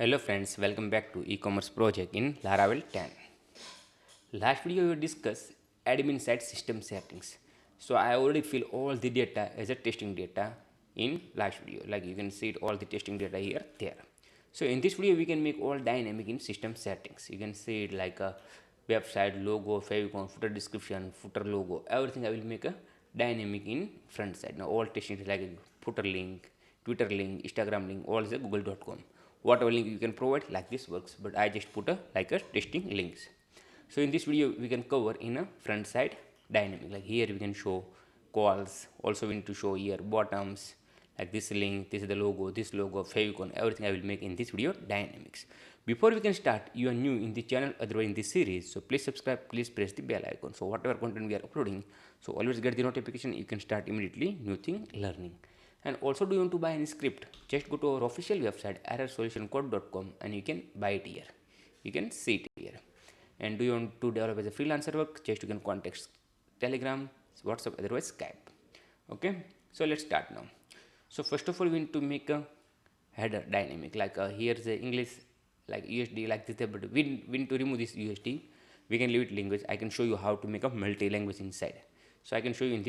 Hello friends, welcome back to e-commerce project in Laravel 10. Last video we discussed admin side system settings. So I already fill all the data as a testing data in last video. Like you can see it, all the testing data here, there. So in this video we can make all dynamic in system settings. You can see it like a website logo, favicon, footer description, footer logo, everything I will make a dynamic in front side. Now all testing is like a footer link, Twitter link, Instagram link, all is a google.com. Whatever link you can provide, like this works, but I just put a like a testing links. So in this video we can cover in a front side dynamic. Like here we can show calls, also we need to show here bottoms, like this link, this is the logo, favicon, everything I will make in this video dynamics. Before we can start, you are new in the channel, otherwise in this series, so please subscribe, please press the bell icon, so whatever content we are uploading, so always get the notification, you can start immediately new thing learning. And also, do you want to buy any script, just go to our official website errorsolutioncode.com and you can buy it here, you can see it here. And do you want to develop as a freelancer work, just you can contact Telegram, WhatsApp, otherwise Skype. Okay, so let's start now. So first of all we need to make a header dynamic, like here's the English, like USD, like this, but we need to remove this USD. We can leave it language. I can show you how to make a multi-language inside, so I can show you in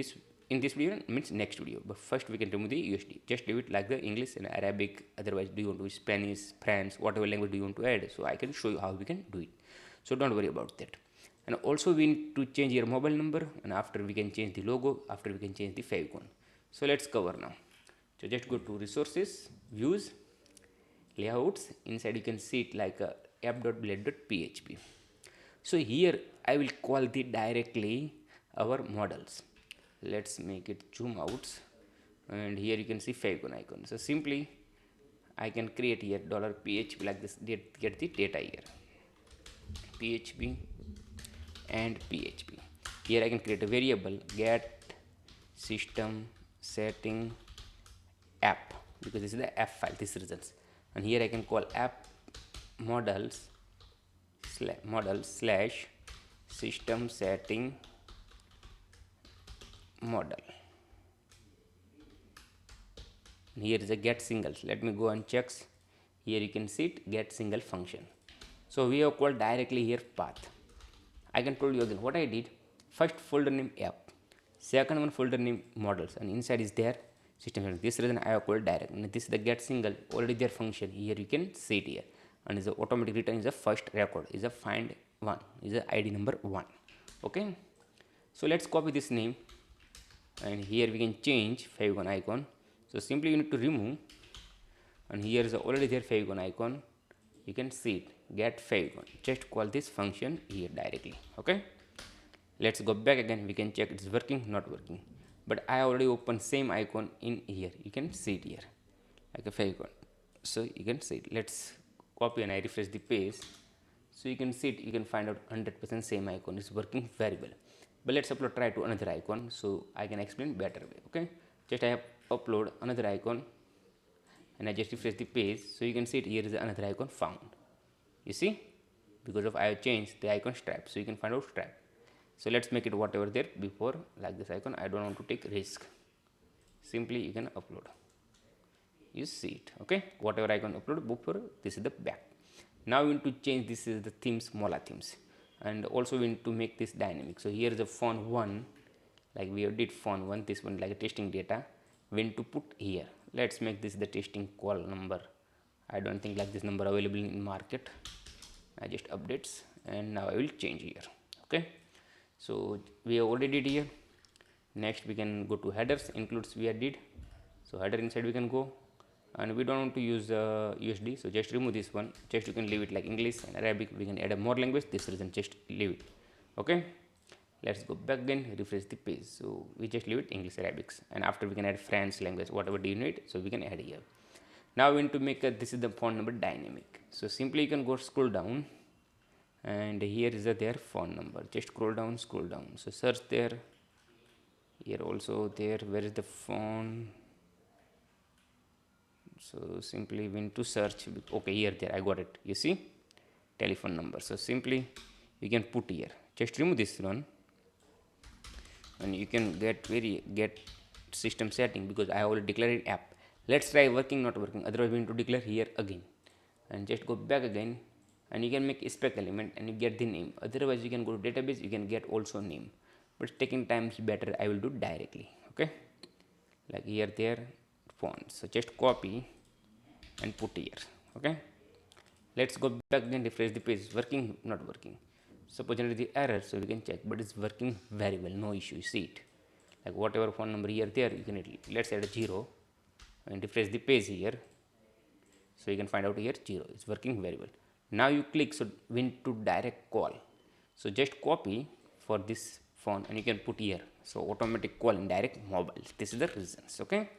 this video, means next video. But first we can remove the USD, just leave it like the English and Arabic. Otherwise, do you want to Spanish, French, whatever language do you want to add, so I can show you how we can do it, so don't worry about that. And also we need to change your mobile number, and after we can change the logo, after we can change the favicon. So let's cover now. So just go to resources, views, layouts. Inside you can see it like a app.blade.php. So here I will call the directly our models. Let's make it zoom out, and here you can see favicon icon. So simply I can create here $php, like this, get the data here, php and php. Here I can create a variable get system setting app, because this is the app file, this results. And here I can call app models slash system setting model. And here is a get singles. Let me go and check. Here you can see it, get single function. So we have called directly here path. I can tell you again what I did. First folder name app, second one folder name models, and inside is there system. This reason I have called direct, and this is the get single, already their function. Here you can see it here, and is the automatic return is the first record, is a find one, is the ID number 1. Okay, so let's copy this name, and here we can change favicon icon. So simply you need to remove, and here is already there favicon icon. You can see it, get favicon. Just call this function here directly. Okay, let's go back again. We can check it's working, not working. But I already opened same icon in here. You can see it here, like a favicon. So you can see it. Let's copy and I refresh the page. So you can see it. You can find out 100% same icon is working very well. But let's try to another icon, so I can explain better way. Okay, just I have upload another icon, and I just refresh the page. So you can see it here is another icon found. You see, because of I have changed the icon stripe, so you can find out stripe. So let's make it whatever there before, like this icon. I don't want to take risk. Simply you can upload. You see it. Okay, whatever icon upload before, this is the back. Now we need to change, this is the themes, Mola themes, and also we need to make this dynamic. So here is the font 1, like we did font 1, this one like a testing data. We need to put here. Let's make this the testing call number. I don't think like this number available in market. I just updates, and now I will change here. Okay, so we have already did here. Next we can go to headers, includes we did. So header inside we can go, and we don't want to use USD, so just remove this one. Just you can leave it like English and Arabic. We can add a more language, this reason just leave it. Okay, let's go back again, refresh the page. So we just leave it English, Arabic, and after we can add French language, whatever do you need, so we can add here. Now we need to make this is the font number dynamic. So simply you can go scroll down, and here is their phone number. Just scroll down. So search there. Here also there. Where is the phone? So simply we need to search. Okay, here there I got it. You see, telephone number. So simply you can put here. Just remove this one, and you can get system setting, because I already declared app. Let's try working, not working. Otherwise we need to declare here again. and just go back again, and you can make a spec element and you get the name. Otherwise you can go to database, you can get also name, but it's taking times better, I will do directly. Okay, like here there font, so just copy and put here. Okay, let's go back again, refresh the page. Working, not working, suppose generate the error, so we can check, but it's working very well, no issue. You see it, like whatever phone number here there, you can, let's add a 0 and refresh the page here, so you can find out here 0, it's working very well. Now you click, so when to direct call, so just copy for this phone and you can put here, so automatic call in direct mobile. This is the reasons. Okay,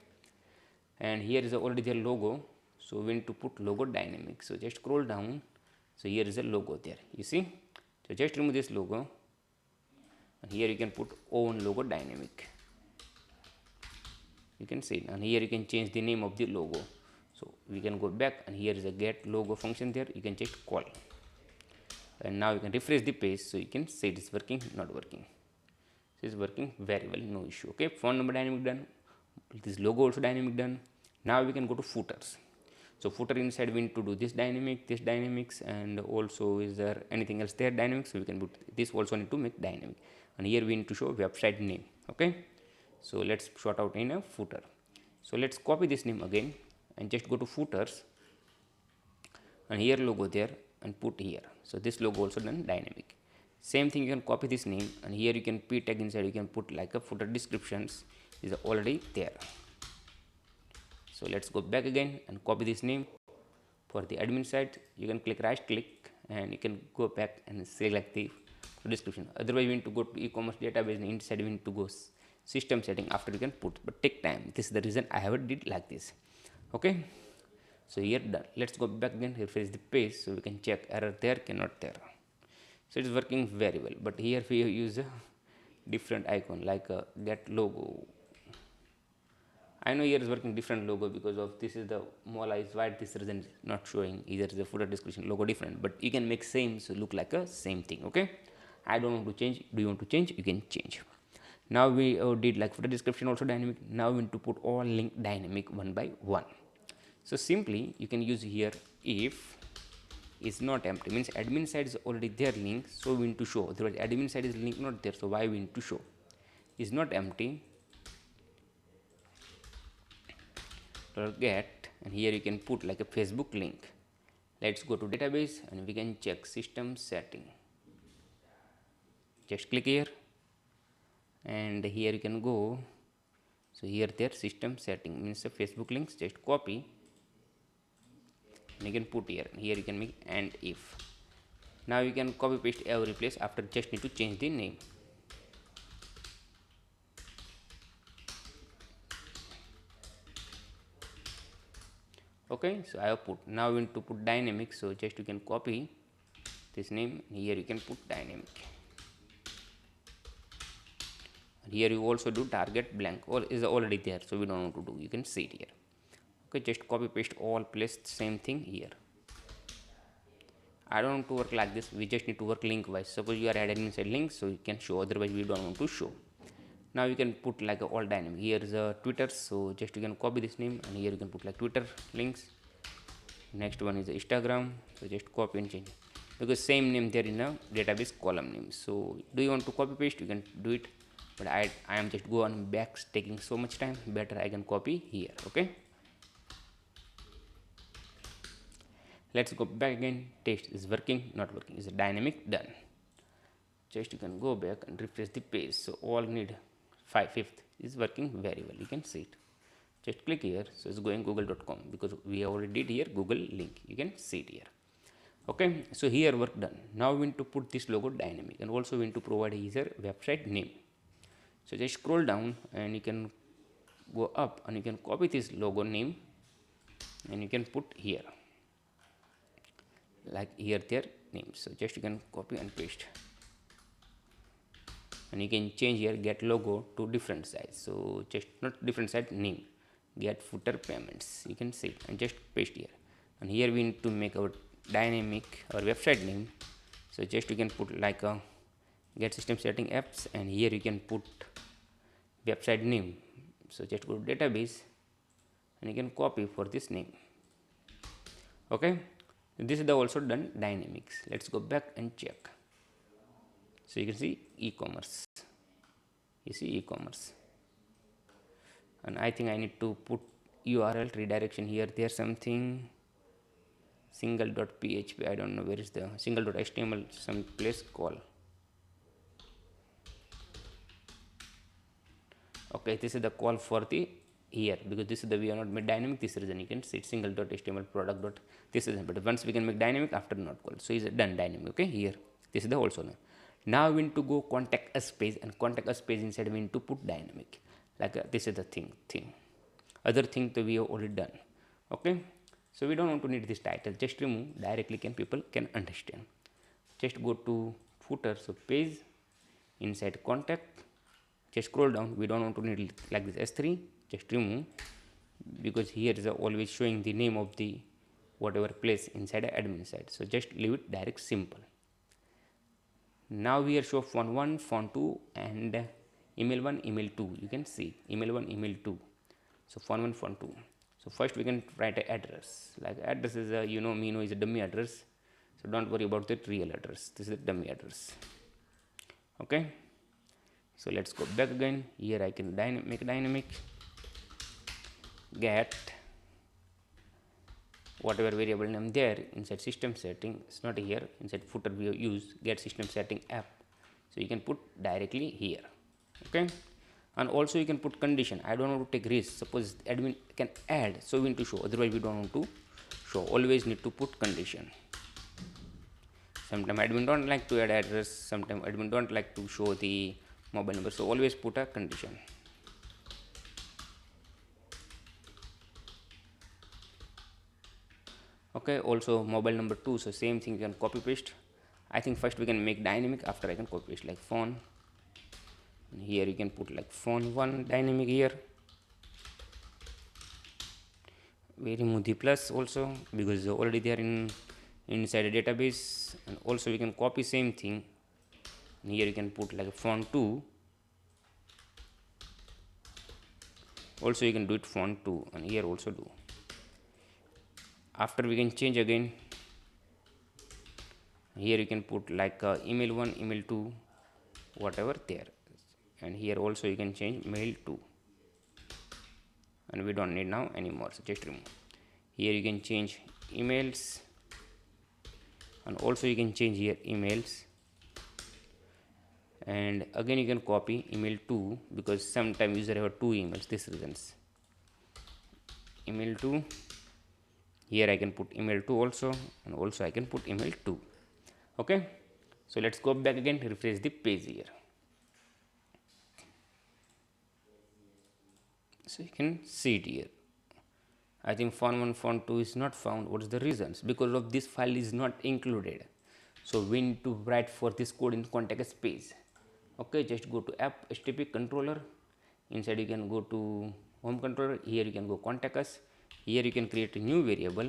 and here is already their logo, so when to put logo dynamic, so just scroll down, so here is a logo there, you see. So just remove this logo and here you can put own logo dynamic, you can see, and here you can change the name of the logo. So we can go back and here is a get logo function there, you can just call, and now you can refresh the page, so you can see it is working, not working. It is working very well, no issue. Okay, phone number dynamic done, this logo also dynamic done. Now we can go to footers. So footer inside we need to do this dynamic, this dynamics, and also is there anything else there dynamic, so we can put this also need to make dynamic, and here we need to show website name. Okay, so let's sort out in a footer. So let's copy this name again and just go to footers, and here logo there and put here, so this logo also done dynamic. Same thing, you can copy this name and here you can p tag inside, you can put like a footer descriptions is already there. So let's go back again and copy this name. For the admin side, you can click right click and you can go back and select the description. Otherwise we need to go to e-commerce database and inside we need to go system setting, after you can put, but take time. This is the reason I have did like this. Okay, so here done. Let's go back again, refresh the page, so we can check error there, cannot there. So it is working very well, but here we use a different icon like a get logo. I know here is working different logo because of this is the mola is white, this reason is not showing, either is the footer description logo different, but you can make same, so look like a same thing. Okay, I don't want to change, do you want to change, you can change. Now we did like footer description also dynamic. Now we need to put all link dynamic one by one. So simply you can use here if is not empty, means admin side is already there link, so we need to show, otherwise admin side is link not there, so why we need to show, is not empty get, and here you can put like a Facebook link. Let's go to database and we can check system setting, just click here and here you can go, so here there system setting means the Facebook links, just copy and you can put here, here you can make and if. Now you can copy paste every place, after just need to change the name. Okay, so I have put, now we need to put dynamic, so just you can copy this name, here you can put dynamic, and here you also do target blank, or is already there, so we don't want to do, you can see it here. Okay, just copy paste all place, same thing here. I don't want to work like this, we just need to work link wise. Suppose you are adding inside links, so you can show, otherwise we don't want to show. Now you can put like a all dynamic, here is a Twitter, so just you can copy this name and here you can put like Twitter links. Next one is Instagram, so just copy and change, because same name there in a database column name. So do you want to copy paste, you can do it, but I am just go on back, taking so much time, better I can copy here. Okay, let's go back again, test is working, not working, is a dynamic done. Just you can go back and refresh the page, so all need 5/5 is working very well, you can see it. Just click here, so it's going google.com, because we already did here Google link, you can see it here. Okay, so here work done. Now we need to put this logo dynamic, and also we need to provide user website name. So just scroll down and you can go up and you can copy this logo name and you can put here, like here their name, so just you can copy and paste, and you can change here get logo to different size, so just not different size name, get footer payments, you can see, and just paste here. And here we need to make our dynamic or website name, so just you can put like a get system setting apps, and here you can put website name, so just go to database and you can copy for this name. Okay, This is the also done dynamics. Let's go back and check. So you can see e-commerce. You see e-commerce, and I think I need to put URL redirection here. There's something single.php. I don't know where is the single.html. Some place call. Okay, this is the call for the here, because this is the we are not made dynamic. This reason you can see it single.html product dot this is, but once we can make dynamic after not call, so is done dynamic. Okay, here this is the also done. Now we need to go contact us page, and contact us page inside we need to put dynamic, like this is the thing other thing that we have already done. Okay, so we don't want to need this title, just remove directly, can people can understand. Just go to footer, so page, inside contact, just scroll down. We don't want to need it like this s3, just remove, because here is always showing the name of the whatever place inside the admin side, so just leave it direct simple. Now we are show font 1, font 2 and email 1, email 2. You can see email 1, email 2. So font 1, font 2. So first we can write an address, like address is a is a dummy address, so don't worry about the real address. This is a dummy address. Okay, so let's go back again. Here I can make dynamic, get whatever variable name there inside system setting. It's not here, inside footer we use get system setting app, so you can put directly here. Okay, and also you can put condition. I don't want to take risk, suppose admin can add, so we need to show, otherwise we don't want to show. Always need to put condition. Sometimes admin don't like to add address, sometimes admin don't like to show the mobile number, so always put a condition. Okay, also mobile number 2, so same thing you can copy paste. I think first we can make dynamic, after I can copy paste, like phone, and here you can put like phone 1 dynamic here. We remove the plus also because already they are inside a database, and also we can copy same thing, and here you can put like font 2, also you can do it font 2, and here also do. After we can change again, here you can put like email 1, email 2, whatever there, and here also you can change mail 2, and we don't need now anymore, so just remove. Here you can change emails, and also you can change here emails, and again you can copy email 2, because sometimes user have 2 emails, this reasons email 2. Here I can put email 2 also, and also I can put email 2. Okay, so let's go back again, refresh the page here. So you can see it here. I think font 1, font 2 is not found. What is the reasons? Because of this file is not included, so we need to write for this code in contact us page. Okay, just go to app HTTP controller, inside you can go to home controller, here you can go contact us, here you can create a new variable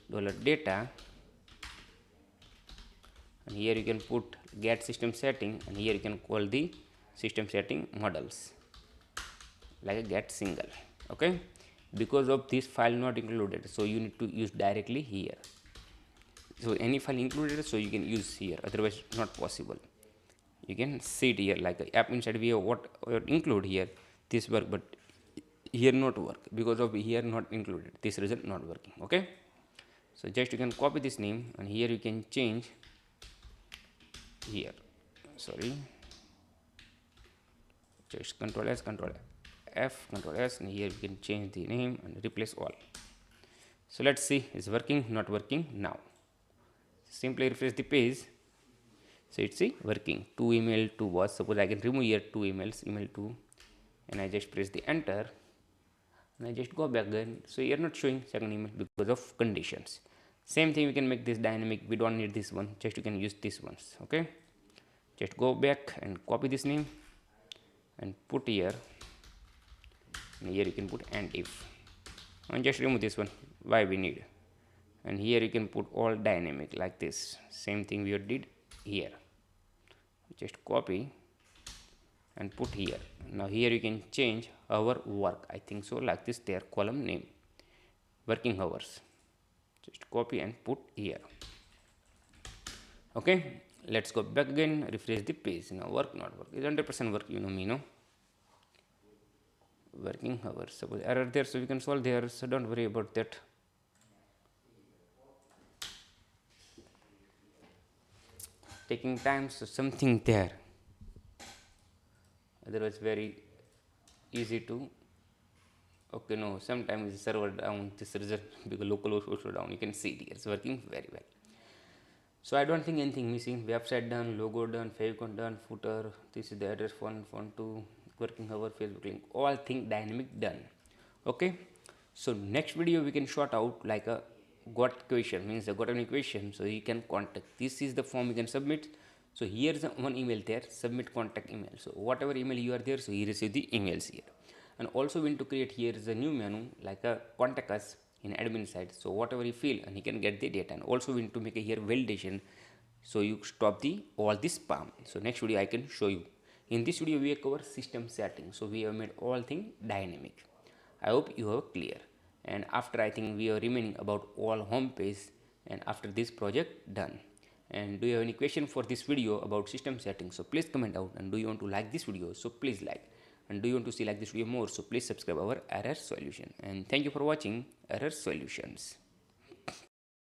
$data, and here you can put get system setting, and here you can call the system setting models like a get single. Okay, because of this file not included, so you need to use directly here. So any file included, so you can use here, otherwise not possible. You can see it here, like app inside we have what include here this work, but here not work because of here not included, this result not working. Okay, so just you can copy this name, and here you can change here, sorry, just control S, control F, control S, and here you can change the name and replace all. So let's see, is working, not working. Now simply refresh the page, so it's working. 2 email 2 was, suppose I can remove here 2 emails, email 2, and I just press the enter, and I just go back again, so you're not showing second email because of conditions. Same thing we can make this dynamic, we don't need this one, just you can use this ones. Okay, just go back and copy this name and put here, and here you can put and if, and just remove this one, why we need, and here you can put all dynamic like this, same thing we did here, just copy and put here. Now here you can change our work, I think so, like this, their column name, working hours, Just copy and put here. Okay, let's go back again, refresh the page. Now work not work is 100% work, you know me, no? Working hours, suppose error there, so we can solve the error, so don't worry about that. Taking time, so something there, otherwise very easy to. Okay, no, sometimes the server down, this result because local also down, you can see it here, it's working very well. So I don't think anything missing. Website done, logo done, favicon done, footer, this is the address, font 2, working hour, Facebook link, all thing dynamic done. Okay, so next video we can sort out like a got question, means I got an equation, so you can contact, this is the form you can submit. So here's one email there, submit contact email, so whatever email you are there, so you receive the emails here. And also we need to create here is a new menu like a contact us in admin side, so whatever you feel and he can get the data. And also we need to make a here validation, so you stop the all this spam. So next video I can show you. In this video we cover system settings, so we have made all thing dynamic. I hope you have clear. And after I think we are remaining about all home page, and after this project done. And do you have any question for this video about system settings, so please comment out. And do you want to like this video, so please like. And do you want to see like this video more, so please subscribe our error solution. And thank you for watching error solutions.